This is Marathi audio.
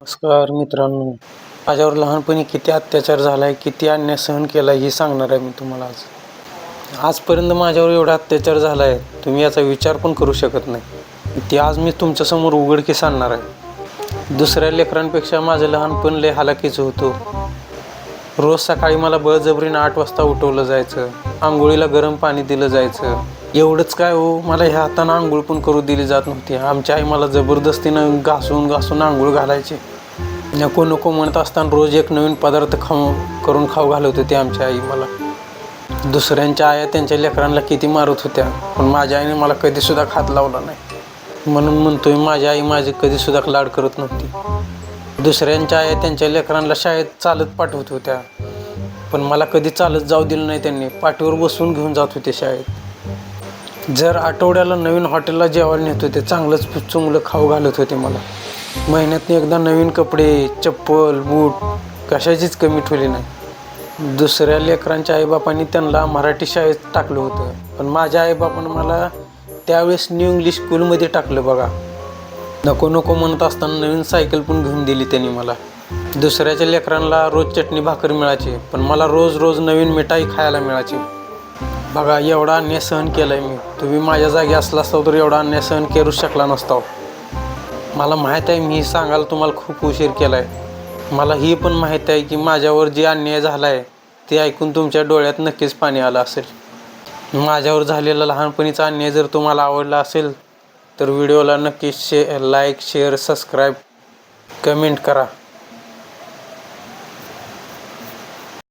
नमस्कार मित्रांनो, माझ्यावर लहानपणी किती अत्याचार झाला आहे, किती अन्याय सहन केला आहे हे सांगणार आहे मी तुम्हाला आजपर्यंत माझ्यावर एवढा अत्याचार झाला आहे, तुम्ही याचा विचार पण करू शकत नाही. ते आज मी तुमच्यासमोर उघडकीस आणणार आहे. दुसऱ्या लेकरांपेक्षा माझं लहानपण लय हालाकीचं होतं. रोज सकाळी मला बळजबरीनं 8 वाजता उठवलं जायचं, आंघोळीला गरम पाणी दिलं जायचं. एवढंच काय हो, मला ह्या हातानं आंघोळ पण करू दिली जात नव्हती. आमची आई मला जबरदस्तीनं घासून आंघोळ घालायची. नको नको म्हणत असताना रोज एक नवीन पदार्थ करून खाऊ घालत होती आमची आई मला. दुसऱ्यांच्या आया त्यांच्या लेकरांना किती मारत होत्या, पण माझ्या आईने मला कधीसुद्धा हात लावला नाही. म्हणून म्हणतोय, माझी आई माझी कधीसुद्धा लाड करत नव्हती. दुसऱ्यांच्या आया त्यांच्या लेकरांना शाळेत चालत पाठवत होत्या, पण मला कधी चालत जाऊ दिलं नाही. त्यांनी पाठीवर बसून घेऊन जात होते शाळेत. जर आठवड्याला नवीन हॉटेलला जेवायला नेत होते, चांगलंच चुंगलं खाऊ घालत होते मला. महिन्यातून एकदा नवीन कपडे, चप्पल, बूट कशाचीच कमी ठेवली नाही. दुसऱ्या लेकरांच्या आईबापांनी त्यांना मराठी शाळेत टाकलं होतं, पण माझ्या आईबापानं मला त्यावेळेस न्यू इंग्लिश स्कूलमध्ये टाकलं बघा. नको नको म्हणत असताना नवीन सायकल पण घेऊन दिली त्यांनी मला. दुसऱ्याच्या लेकरांना रोज चटणी भाकर मिळायची, पण मला रोज रोज नवीन मिठाई खायला मिळायची. बघा, एवढा अन्याय सहन केला आहे मी. तुम्ही माझ्या जागी असला असता तर एवढा अन्याय सहन करू शकला नसता. मला माहीत आहे, मी सांगायला तुम्हाला खूप उशीर केला आहे. मला ही पण माहीत आहे की माझ्यावर जे अन्याय झाला आहे ते ऐकून तुमच्या डोळ्यात नक्कीच पाणी आलं असेल. माझ्यावर झालेला लहानपणीचा अन्याय जर तुम्हाला आवडला असेल तर व्हिडिओला नक्कीच लाईक, शेअर, सबस्क्राईब, कमेंट करा.